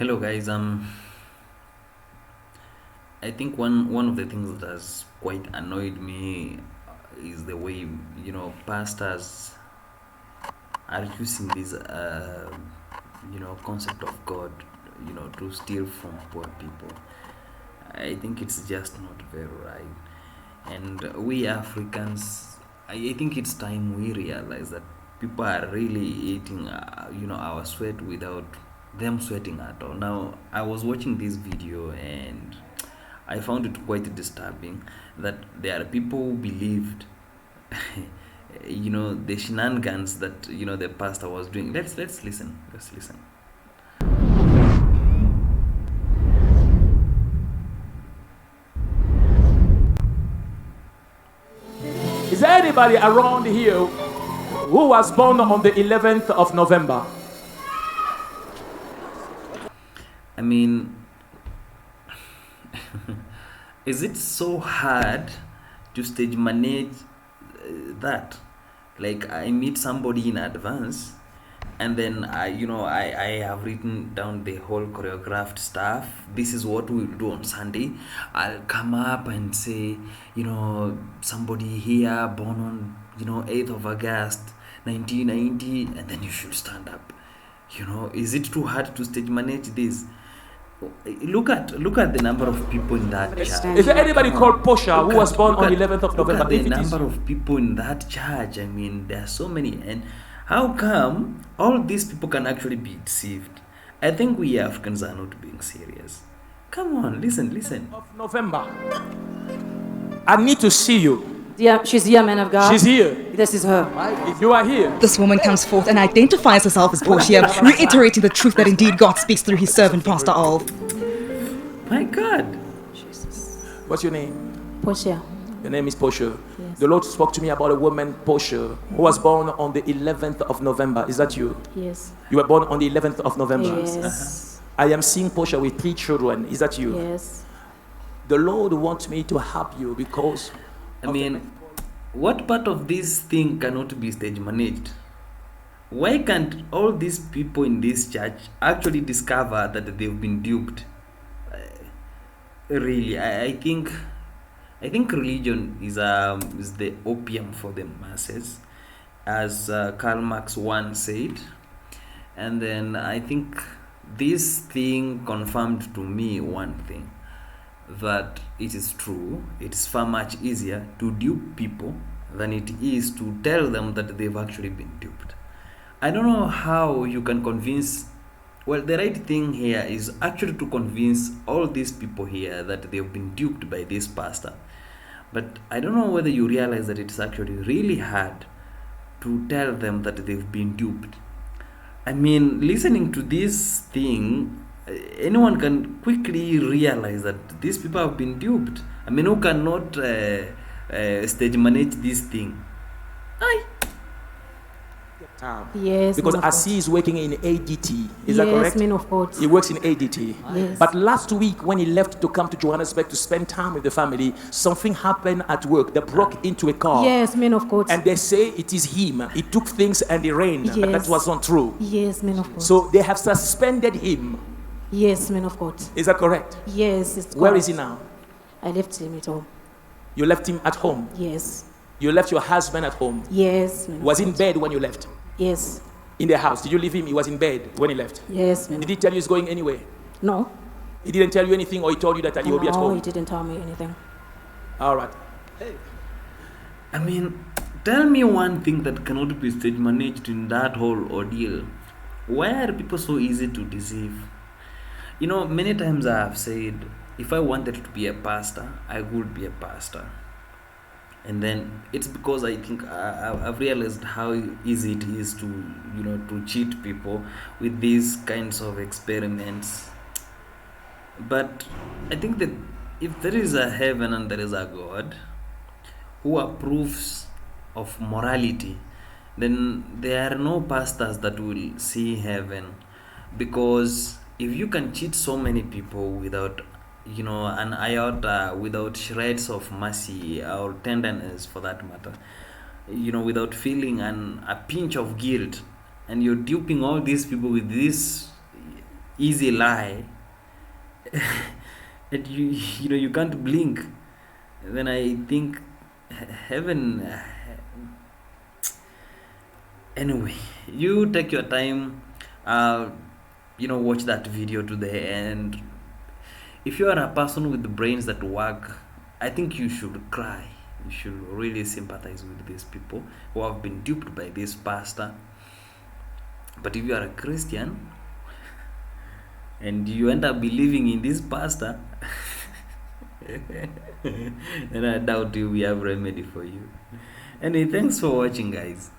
Hello guys. I think one of the things that has quite annoyed me is the way pastors are using this concept of God to steal from poor people. I think it's just not very right. And we Africans, I think it's time we realize that people are really eating our sweat without them sweating at all. Now I was watching this video and I found it quite disturbing that there are people who believed the shenanigans that the pastor was doing. Let's listen. Let's listen. Is there anybody around here who was born on the 11th of November? I mean, is it so hard to stage manage that? Like, I meet somebody in advance and then I have written down the whole choreographed stuff. This is what we'll do on Sunday. I'll come up and say, somebody here born on 8th of August 1990, and then you should stand up. Is it too hard to stage manage this? Look at the number of people in that church. Is there anybody called Posha who was born on 11th of November? Look at the number of people in that church. I mean, there are so many. And how come all these people can actually be deceived? I think we Africans are not being serious. Come on, listen. Of November. I need to see you. Yeah, she's here, man of God. She's here. This is her. If you are here. This woman comes forth and identifies herself as Portia, reiterating the truth that indeed God speaks through his servant, Pastor Alph. My God. What's your name? Portia. Your name is Portia. Yes. The Lord spoke to me about a woman, Portia, who was born on the 11th of November. Is that you? Yes. You were born on the 11th of November. Yes. I am seeing Portia with 3 children. Is that you? Yes. The Lord wants me to help you because... I mean, what part of this thing cannot be stage managed? Why can't all these people in this church actually discover that they've been duped? Really, I think religion is the opium for the masses, as Karl Marx once said. And then I think this thing confirmed to me one thing, that it is true. It's far much easier to dupe people than it is to tell them that they've actually been duped. I don't know how you can convince. Well, the right thing here is actually to convince all these people here that they've been duped by this pastor. But I don't know whether you realize that it's actually really hard to tell them that they've been duped. I mean, listening to this thing, anyone can quickly realize that these people have been duped. I mean, who cannot stage manage this thing? Aye. Yes. Because man of Asi is working in ADT. Is God. that correct? Yes, man of God. He works in ADT. Yes. But last week, when he left to come to Johannesburg to spend time with the family, something happened at work. They broke into a car. Yes, man of God. And they say it is him. He took things and he ran. But Yes. that was not true. Yes, man of God. So they have suspended him. Yes, man of God. Is that correct? Yes, it's Where correct. is he now? I left him at home. You left him at home. Yes. You left your husband at home. Yes, man He of was God. in bed when you left. Yes. In the house. Did you leave him? He was in bed when he left. Yes, man. Did he tell you he's going anywhere? No. He didn't tell you anything, or he told you that he will be at No, home? he didn't tell me anything. All right. I mean, tell me one thing that cannot be stage managed in that whole ordeal. Why are people so easy to deceive? Many times I have said, if I wanted to be a pastor, I would be a pastor. And then it's because I think I've realized how easy it is to cheat people with these kinds of experiments. But I think that if there is a heaven and there is a God who approves of morality, then there are no pastors that will see heaven. Because if you can cheat so many people without an iota, without shreds of mercy or tenderness for that matter, without feeling a pinch of guilt, and you're duping all these people with this easy lie, and you can't blink, then I think heaven. Anyway, you take your time, watch that video to the end. If you are a person with brains that work, I think you should cry. You should really sympathize with these people who have been duped by this pastor. But if you are a Christian and you end up believing in this pastor, then I doubt we have remedy for you. Anyway, thanks for watching, guys.